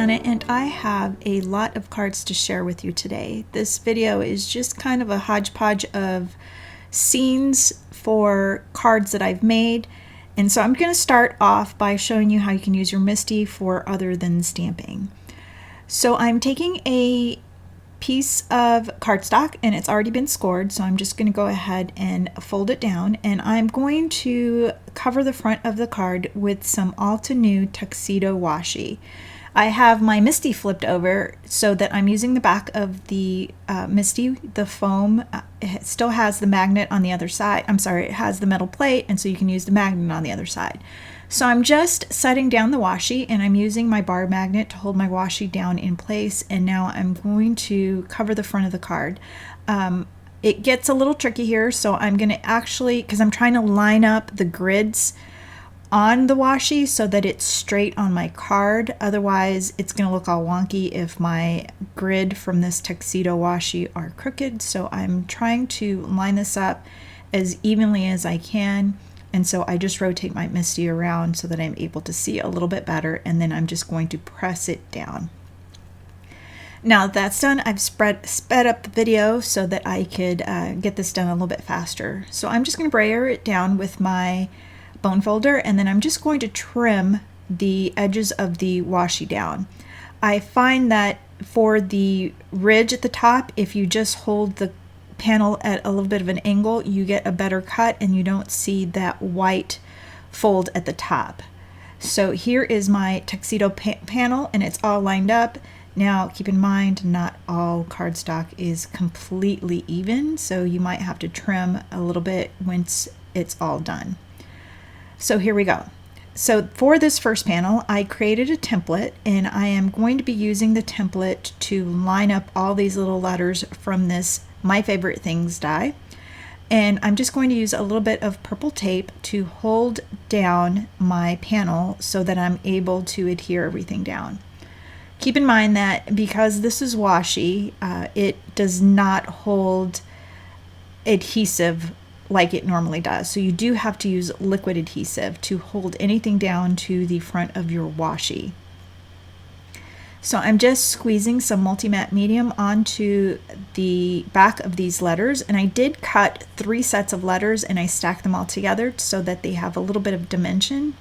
Diana, and I have a lot of cards to share with you today. This video is just kind of a hodgepodge of scenes for cards that I've made. And so I'm going to start off by showing you how you can use your MISTI for other than stamping. So I'm taking a piece of cardstock and it's already been scored, so I'm just going to go ahead and fold it down, and I'm going to cover the front of the card with some Altenew TUXEDO washi. I have my MISTI flipped over so that I'm using the back of the MISTI, the foam. It still has the magnet on the other side. I'm sorry, it has the metal plate, and so you can use the magnet on the other side. So I'm just setting down the washi, and I'm using my bar magnet to hold my washi down in place, and now I'm going to cover the front of the card. It gets a little tricky here, so I'm going to actually, because I'm trying to line up the grids on the washi so that it's straight on my card. Otherwise, it's going to look all wonky if my grid from this TUXEDO washi are crooked. So I'm trying to line this up as evenly as I can. And so I just rotate my MISTI around so that I'm able to see a little bit better, and then I'm just going to press it down. Now that that's done, I've sped up the video so that I could get this done a little bit faster. So I'm just going to brayer it down with my bone folder, and then I'm just going to trim the edges of the washi down. I find that for the ridge at the top, if you just hold the panel at a little bit of an angle, you get a better cut and you don't see that white fold at the top. So here is my TUXEDO panel, and it's all lined up. Now keep in mind, not all cardstock is completely even, so you might have to trim a little bit once it's all done. So here we go. So for this first panel, I created a template, and I am going to be using the template to line up all these little letters from this My Favorite Things die. And I'm just going to use a little bit of purple tape to hold down my panel so that I'm able to adhere everything down. Keep in mind that because this is washi, it does not hold adhesive like it normally does. So you do have to use liquid adhesive to hold anything down to the front of your washi. So I'm just squeezing some multi-matte medium onto the back of these letters, and I did cut 3 sets of letters and I stacked them all together so that they have a little bit of dimension.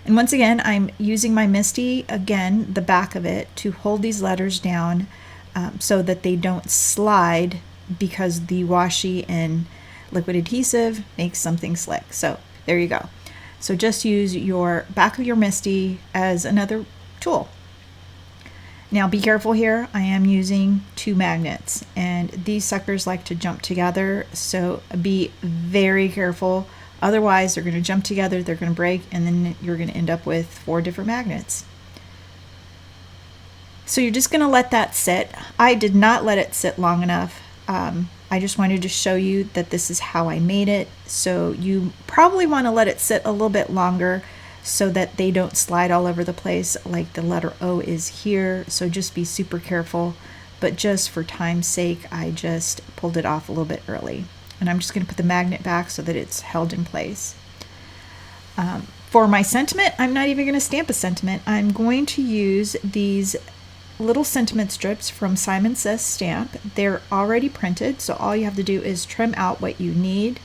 And once again, I'm using my MISTI, again, the back of it, to hold these letters down so that they don't slide, because the washi and liquid adhesive makes something slick. So there you go. So just use your back of your MISTI as another tool. Now be careful here. I am using 2 magnets, and these suckers like to jump together, so be very careful. Otherwise they're going to jump together, they're going to break, and then you're going to end up with 4 different magnets. So you're just going to let that sit. I did not let it sit long enough. I just wanted to show you that this is how I made it. So you probably want to let it sit a little bit longer so that they don't slide all over the place like the letter O is here. So just be super careful. But just for time's sake, I just pulled it off a little bit early. And I'm just going to put the magnet back so that it's held in place. For my sentiment, I'm not even going to stamp a sentiment. I'm going to use these little sentiment strips from Simon Says Stamp. They're already printed, so all you have to do is trim out what you need.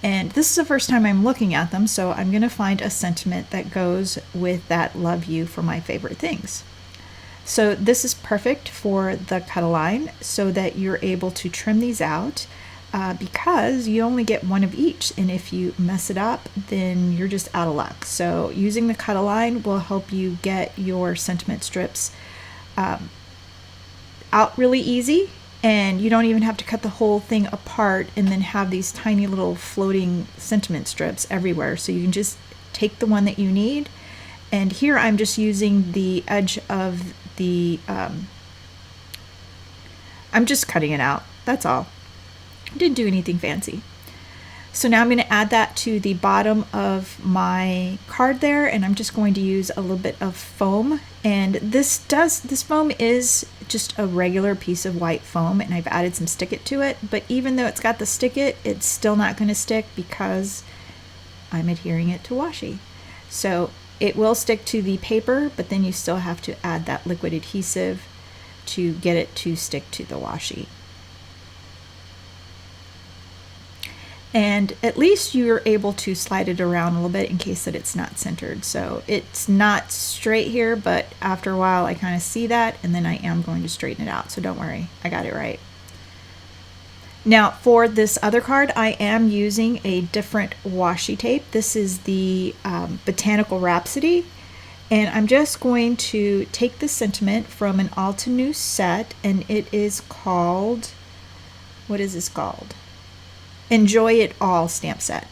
And this is the first time I'm looking at them, so I'm going to find a sentiment that goes with that Love You for My Favorite Things. So this is perfect for the cut-a-line so that you're able to trim these out because you only get 1 of each, and if you mess it up, then you're just out of luck. So using the cut-a-line will help you get your sentiment strips out really easy, and you don't even have to cut the whole thing apart and then have these tiny little floating sentiment strips everywhere. So you can just take the one that you need, and here I'm just using the edge of the I'm just cutting it out, that's all. I didn't do anything fancy. So now I'm going to add that to the bottom of my card there, and I'm just going to use a little bit of foam. And this foam is just a regular piece of white foam, and I've added some Stick It to it, but even though it's got the Stick It, it's still not going to stick because I'm adhering it to washi. So It will stick to the paper, but then you still have to add that liquid adhesive to get it to stick to the washi. And at least you're able to slide it around a little bit in case that it's not centered. So it's not straight here, but after a while I kind of see that, and then I am going to straighten it out. So don't worry, I got it right. Now for this other card, I am using a different washi tape. This is the Botanical Rhapsody. And I'm just going to take the sentiment from an Altenew set, and it is called, what is this called? Enjoy It All stamp set.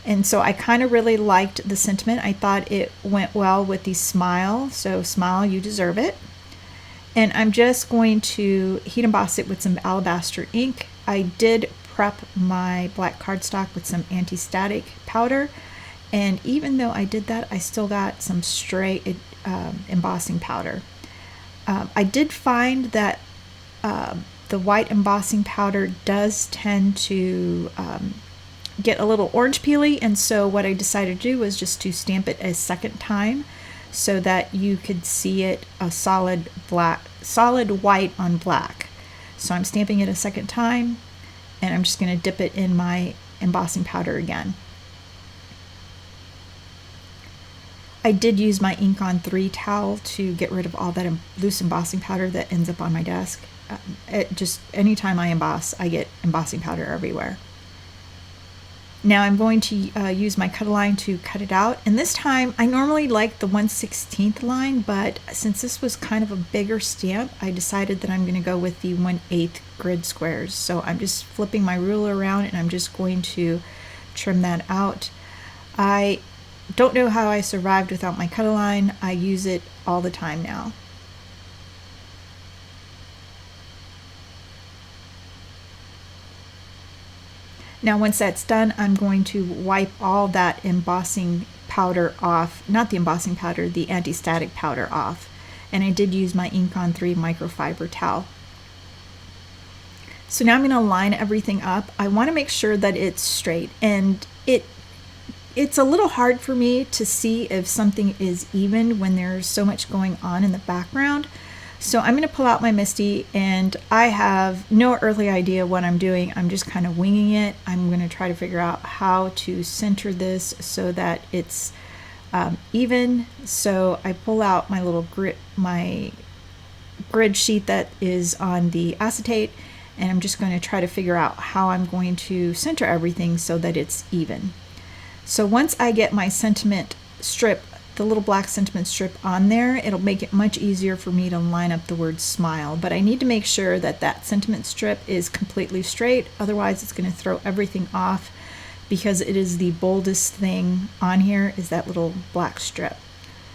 And so I kind of really liked the sentiment. I thought it went well with the smile. So smile, you deserve it. And I'm just going to heat emboss it with some alabaster ink. I did prep my black cardstock with some anti-static powder. And even though I did that, I still got some stray embossing powder. I did find that the white embossing powder does tend to get a little orange peely, and so what I decided to do was just to stamp it a second time so that you could see it a solid white on black. So I'm stamping it a second time, and I'm just going to dip it in my embossing powder again. I did use my Ink on 3 towel to get rid of all that loose embossing powder that ends up on my desk. Anytime I emboss, I get embossing powder everywhere. Now I'm going to use my cut line to cut it out, and this time I normally like the 1/16 line, but since this was kind of a bigger stamp, I decided that I'm going to go with the 1/8 grid squares. So I'm just flipping my ruler around, and I'm just going to trim that out. I don't know how I survived without my cut line. I use it all the time now. Now once that's done, I'm going to wipe all that embossing powder off, not the embossing powder, the anti-static powder off. And I did use my Ink on 3 microfiber towel. So now I'm going to line everything up. I want to make sure that it's straight, and it's a little hard for me to see if something is even when there's so much going on in the background. So I'm going to pull out my MISTI, and I have no earthly idea what I'm doing. I'm just kind of winging it. I'm going to try to figure out how to center this so that it's even. So I pull out my little grid sheet that is on the acetate, and I'm just going to try to figure out how I'm going to center everything so that it's even. So once I get my sentiment strip, the little black sentiment strip on there, it'll make it much easier for me to line up the word smile. But I need to make sure that that sentiment strip is completely straight, otherwise it's going to throw everything off, because it is the boldest thing on here is that little black strip.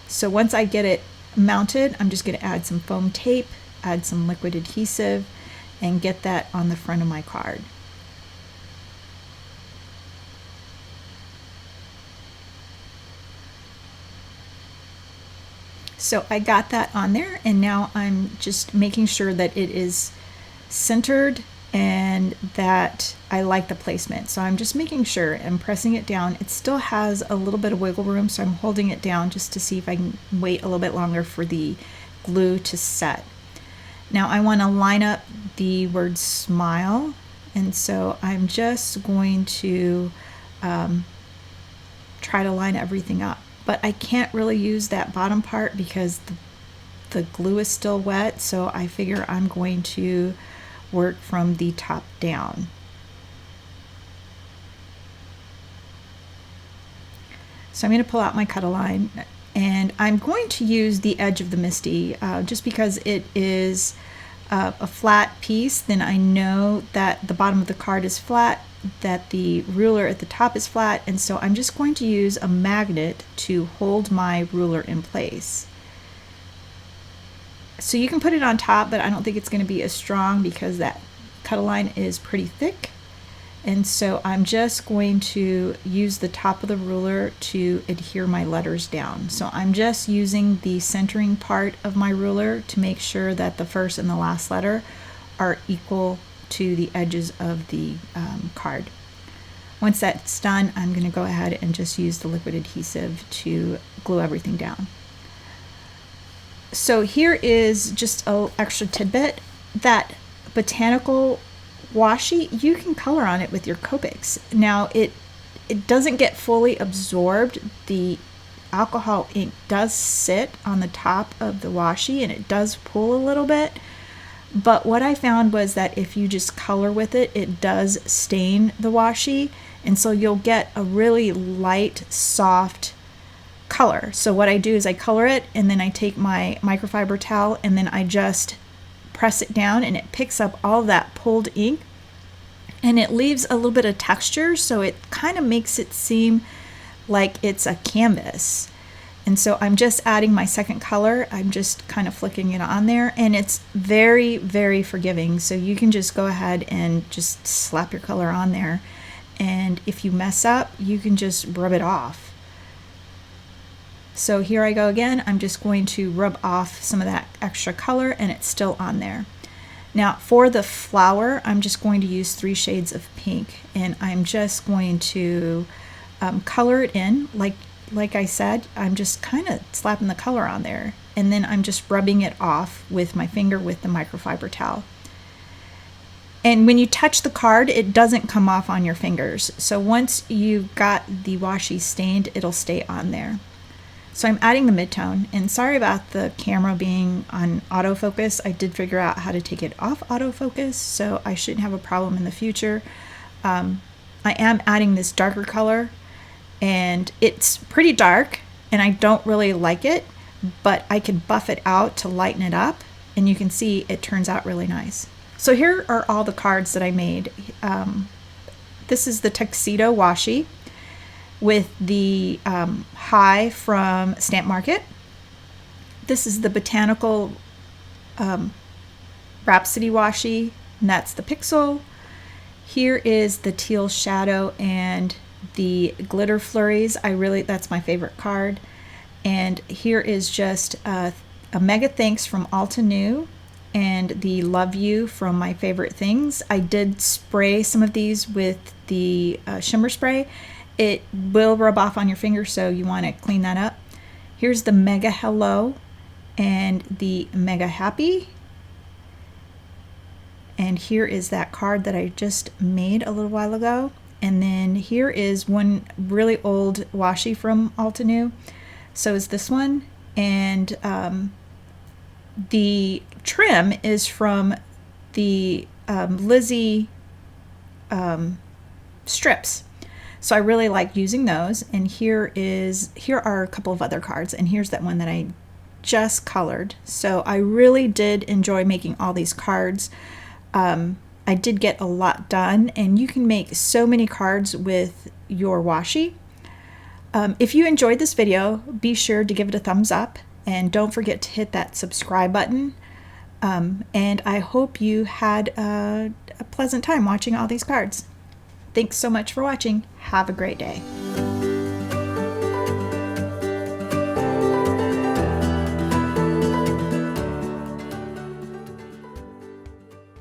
So once I get it mounted, I'm just going to add some foam tape, add some liquid adhesive, and get that on the front of my card. So I got that on there, and now I'm just making sure that it is centered and that I like the placement. So I'm just making sure I'm pressing it down. It still has a little bit of wiggle room, so I'm holding it down just to see if I can wait a little bit longer for the glue to set. Now I want to line up the word smile, and so I'm just going to try to line everything up. But I can't really use that bottom part because the glue is still wet, so I figure I'm going to work from the top down. So I'm going to pull out my cut line, and I'm going to use the edge of the MISTI just because it is a flat piece. Then I know that the bottom of the card is flat, that the ruler at the top is flat, and so I'm just going to use a magnet to hold my ruler in place. So you can put it on top, but I don't think it's going to be as strong because that cut line is pretty thick. And so I'm just going to use the top of the ruler to adhere my letters down. So I'm just using the centering part of my ruler to make sure that the first and the last letter are equal to the edges of the card. Once that's done, I'm going to go ahead and just use the liquid adhesive to glue everything down. So here is just an extra tidbit. That Botanical Washi, you can color on it with your Copics. Now it doesn't get fully absorbed. The alcohol ink does sit on the top of the washi and it does pull a little bit. But what I found was that if you just color with it, it does stain the washi. And so you'll get a really light, soft color. So what I do is I color it and then I take my microfiber towel and then I just press it down and it picks up all that pulled ink and it leaves a little bit of texture, so it kind of makes it seem like it's a canvas. And so I'm just adding my second color. I'm just kind of flicking it on there, and it's very, very forgiving. So you can just go ahead and just slap your color on there. And if you mess up, you can just rub it off. So here I go again. I'm just going to rub off some of that extra color, and it's still on there. Now for the flower, I'm just going to use 3 shades of pink, and I'm just going to color it in. Like I said, I'm just kind of slapping the color on there, and then I'm just rubbing it off with my finger with the microfiber towel. And when you touch the card, it doesn't come off on your fingers. So once you've got the washi stained, it'll stay on there. So I'm adding the midtone, and sorry about the camera being on autofocus. I did figure out how to take it off autofocus, so I shouldn't have a problem in the future. I am adding this darker color, and it's pretty dark, and I don't really like it, but I can buff it out to lighten it up, and you can see it turns out really nice. So here are all the cards that I made. This is the TUXEDO washi with the high from Stamp Market. This is the Botanical Rhapsody washi, and that's the pixel. Here is the Teal Shadow and the glitter Flurries. That's my favorite card. And here is just a mega thanks from Altenew and the Love You from My Favorite Things. I did spray some of these with the shimmer spray. It will rub off on your finger, so you want to clean that up. Here's the Mega Hello and the Mega Happy. And here is that card that I just made a little while ago. And then here is one really old washi from Altenew. So is this one. And the trim is from the Lizzie strips. So I really like using those. And here are a couple of other cards, and here's that one that I just colored. So I really did enjoy making all these cards. I did get a lot done, and you can make so many cards with your washi. If you enjoyed this video, be sure to give it a thumbs up, and don't forget to hit that subscribe button. And I hope you had a pleasant time watching all these cards. Thanks so much for watching. Have a great day.